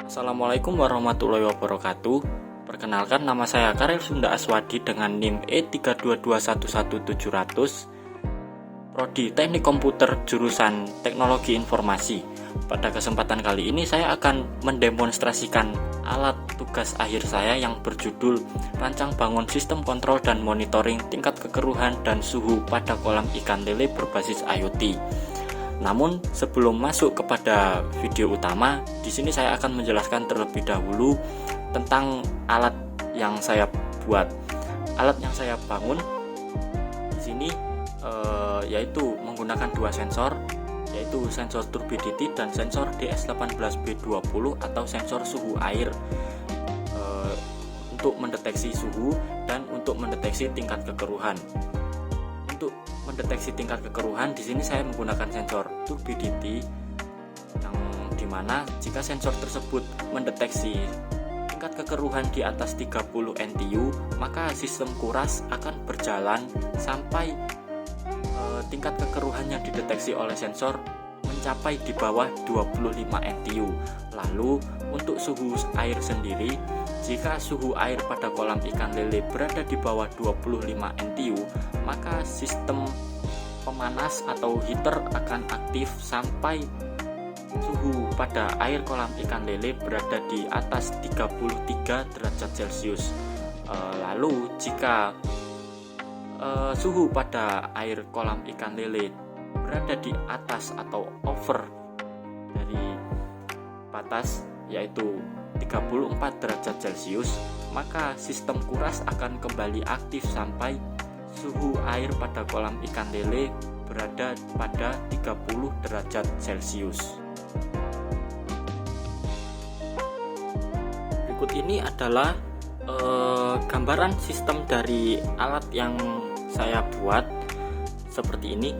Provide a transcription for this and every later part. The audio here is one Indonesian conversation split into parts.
Assalamualaikum warahmatullahi wabarakatuh. Perkenalkan, nama saya Karel Sunda Aswadi dengan NIM E322111700, Prodi Teknik Komputer jurusan Teknologi Informasi. Pada kesempatan kali ini saya akan mendemonstrasikan alat tugas akhir saya yang berjudul Rancang Bangun Sistem Kontrol dan Monitoring Tingkat Kekeruhan dan Suhu pada Kolam Ikan Lele berbasis IoT. Namun sebelum masuk kepada video utama, di sini saya akan menjelaskan terlebih dahulu tentang alat yang saya buat. Alat yang saya bangun di sini yaitu menggunakan dua sensor, yaitu sensor turbidity dan sensor DS18B20 atau sensor suhu air untuk mendeteksi suhu dan untuk mendeteksi tingkat kekeruhan. Untuk mendeteksi tingkat kekeruhan, di sini saya menggunakan sensor turbidity, yang dimana jika sensor tersebut mendeteksi tingkat kekeruhan di atas 30 NTU, maka sistem kuras akan berjalan sampai tingkat kekeruhan yang dideteksi oleh sensor mencapai di bawah 25 NTU. Lalu untuk suhu air sendiri, jika suhu air pada kolam ikan lele berada di bawah 25 NTU, maka sistem pemanas atau heater akan aktif sampai suhu pada air kolam ikan lele berada di atas 33 derajat Celcius. Lalu jika suhu pada air kolam ikan lele berada di atas atau over dari batas, yaitu 34 derajat Celcius, maka sistem kuras akan kembali aktif sampai suhu air pada kolam ikan lele berada pada 30 derajat Celcius. Berikut ini adalah gambaran sistem dari alat yang saya buat seperti ini.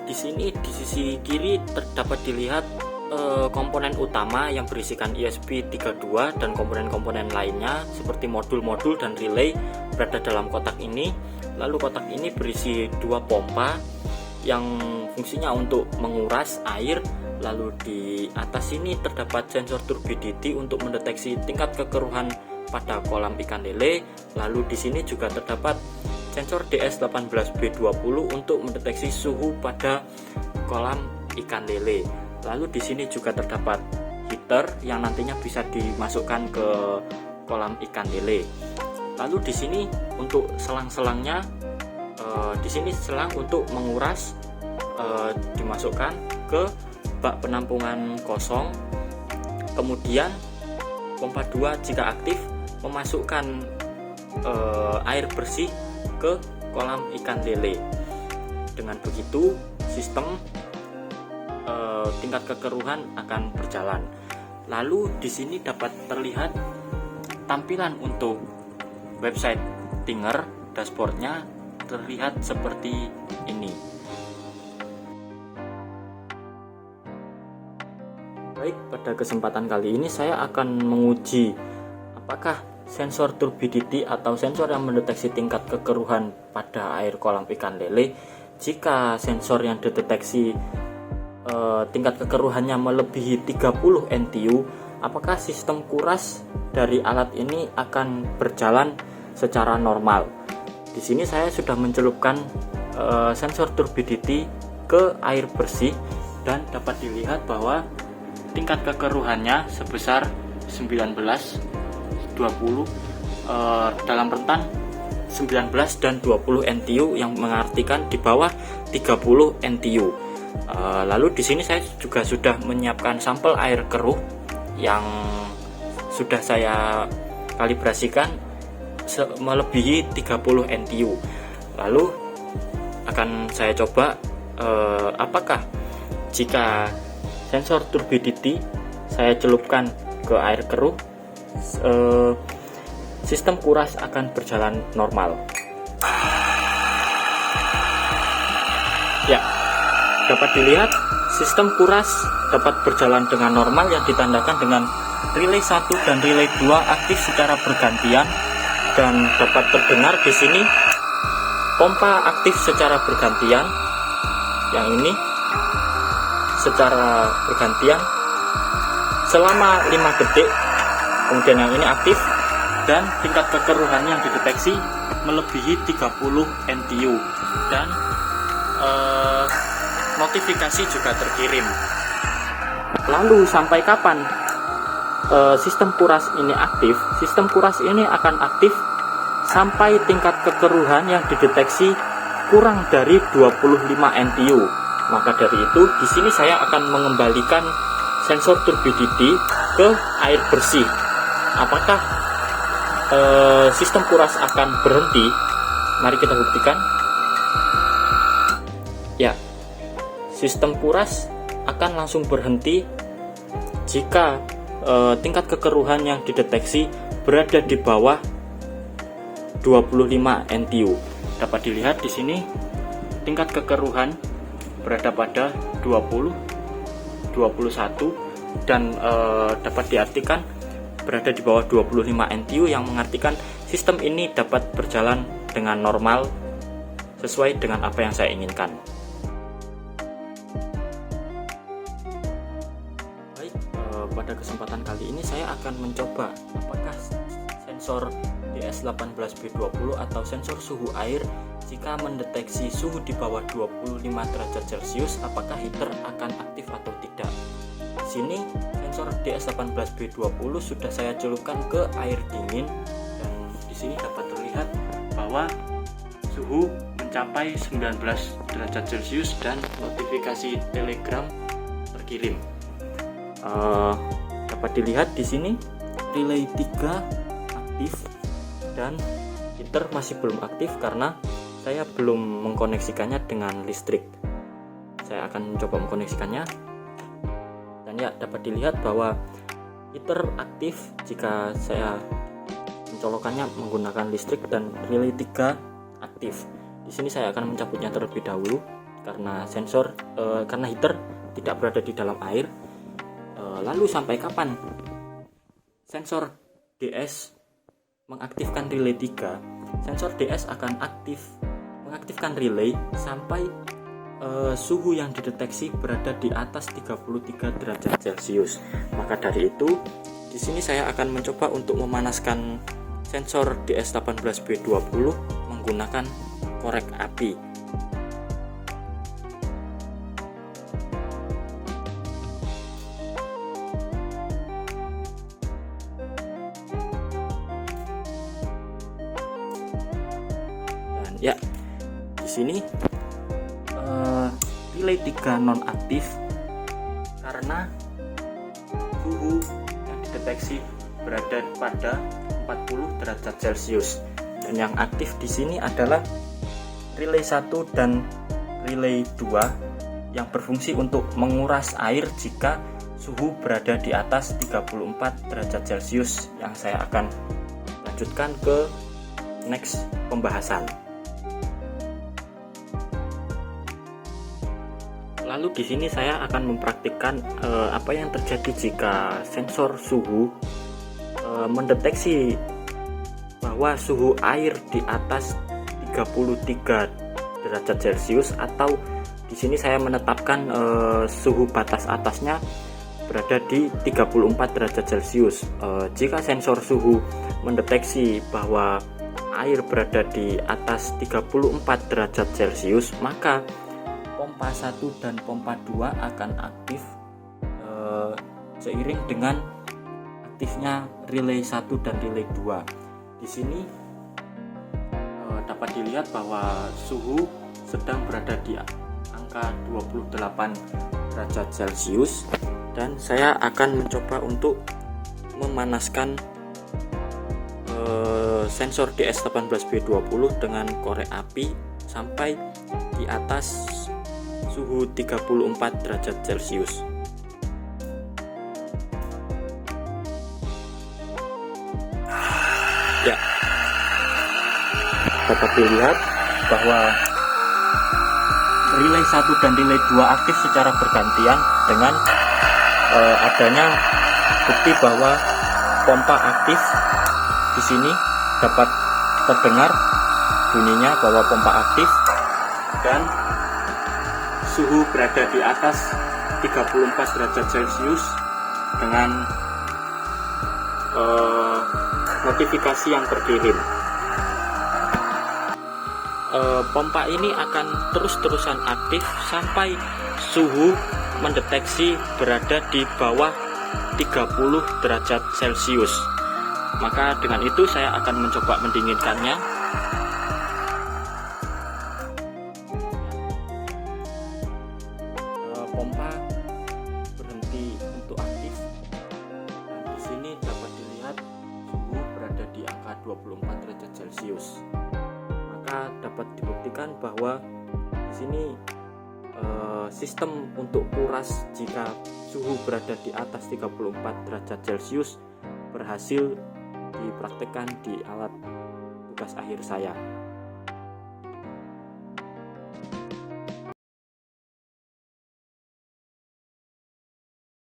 Di sini di sisi kiri terdapat dilihat komponen utama yang berisikan ESP32 dan komponen-komponen lainnya seperti modul-modul dan relay berada dalam kotak ini. Lalu kotak ini berisi dua pompa yang fungsinya untuk menguras air. Lalu di atas sini terdapat sensor turbidity untuk mendeteksi tingkat kekeruhan pada kolam ikan lele. Lalu di sini juga terdapat sensor DS18B20 untuk mendeteksi suhu pada kolam ikan lele. Lalu di sini juga terdapat heater yang nantinya bisa dimasukkan ke kolam ikan lele. Lalu di sini untuk selang-selangnya, di sini selang untuk menguras dimasukkan ke bak penampungan kosong. Kemudian pompa 2 jika aktif memasukkan air bersih ke kolam ikan lele. Dengan begitu sistem tingkat kekeruhan akan berjalan. Lalu di sini dapat terlihat tampilan untuk website Tinger. Dashboardnya terlihat seperti ini. Baik, pada kesempatan kali ini saya akan menguji apakah sensor turbidity atau sensor yang mendeteksi tingkat kekeruhan pada air kolam ikan lele, jika sensor yang dideteksi tingkat kekeruhannya melebihi 30 NTU, apakah sistem kuras dari alat ini akan berjalan secara normal. Di sini saya sudah mencelupkan sensor turbidity ke air bersih dan dapat dilihat bahwa tingkat kekeruhannya sebesar 19, 20 dalam rentan 19 dan 20 NTU, yang mengartikan di bawah 30 NTU. Lalu di sini saya juga sudah menyiapkan sampel air keruh yang sudah saya kalibrasikan melebihi 30 NTU. Lalu akan saya coba apakah jika sensor turbidity saya celupkan ke air keruh, sistem kuras akan berjalan normal. Ya, dapat dilihat sistem kuras dapat berjalan dengan normal yang ditandakan dengan relay 1 dan relay 2 aktif secara bergantian, dan dapat terdengar di sini pompa aktif secara bergantian. Yang ini secara bergantian selama 5 detik kemudian yang ini aktif, dan tingkat kekeruhan yang dideteksi melebihi 30 NTU, dan notifikasi juga terkirim. Lalu sampai kapan sistem kuras ini aktif? Sistem kuras ini akan aktif sampai tingkat kekeruhan yang dideteksi kurang dari 25 NTU. Maka dari itu di sini saya akan mengembalikan sensor turbidity ke air bersih. Apakah sistem kuras akan berhenti? Mari kita buktikan. Ya, sistem kuras akan langsung berhenti jika tingkat kekeruhan yang dideteksi berada di bawah 25 NTU. Dapat dilihat di sini tingkat kekeruhan berada pada 20, 21, dan dapat diartikan berada di bawah 25 NTU, yang mengartikan sistem ini dapat berjalan dengan normal sesuai dengan apa yang saya inginkan. Baik, pada kesempatan kali ini saya akan mencoba apakah sensor DS18B20 atau sensor suhu air jika mendeteksi suhu di bawah 25 derajat Celcius, apakah heater akan aktif atau tidak. Di sini sensor DS18B20 sudah saya celupkan ke air dingin, dan di sini dapat terlihat bahwa suhu mencapai 19 derajat Celcius dan notifikasi telegram terkirim. Dapat dilihat di sini relay 3 aktif dan heater masih belum aktif karena saya belum mengkoneksikannya dengan listrik. Saya akan mencoba mengkoneksikannya, dan ya, dapat dilihat bahwa heater aktif jika saya mencolokannya menggunakan listrik, dan relay 3 aktif. Di sini saya akan mencabutnya terlebih dahulu karena karena heater tidak berada di dalam air. Lalu sampai kapan sensor DS mengaktifkan relay 3? Sensor DS akan mengaktifkan relay sampai suhu yang dideteksi berada di atas 33 derajat Celcius. Maka dari itu, di sini saya akan mencoba untuk memanaskan sensor DS18B20 menggunakan korek api. Ya, di sini relay 3 nonaktif karena suhu yang dideteksi berada pada 40 derajat Celcius. Dan yang aktif di sini adalah relay 1 dan relay 2 yang berfungsi untuk menguras air jika suhu berada di atas 34 derajat Celcius, yang saya akan lanjutkan ke next pembahasan. Lalu di sini saya akan mempraktikkan apa yang terjadi jika sensor suhu mendeteksi bahwa suhu air di atas 33 derajat Celcius, atau di sini saya menetapkan suhu batas atasnya berada di 34 derajat Celcius. Jika sensor suhu mendeteksi bahwa air berada di atas 34 derajat Celcius, maka pompa 1 dan pompa 2 akan aktif seiring dengan aktifnya relay 1 dan relay 2. Di sini dapat dilihat bahwa suhu sedang berada di angka 28 derajat Celcius, dan saya akan mencoba untuk memanaskan sensor DS18B20 dengan korek api sampai di atas suhu 34 derajat Celcius. Ya, dapat dilihat bahwa relay 1 dan relay 2 aktif secara bergantian dengan adanya bukti bahwa pompa aktif. Di sini dapat terdengar bunyinya bahwa pompa aktif dan suhu berada di atas 34 derajat Celcius dengan notifikasi yang terkirim. Pompa ini akan terus-terusan aktif sampai suhu mendeteksi berada di bawah 30 derajat Celcius. Maka dengan itu saya akan mencoba mendinginkannya. Pompa berhenti untuk aktif. Dan di sini dapat dilihat suhu berada di angka 24 derajat Celcius. Maka dapat dibuktikan bahwa di sini sistem untuk kuras jika suhu berada di atas 34 derajat Celcius berhasil dipraktekkan di alat tugas akhir saya.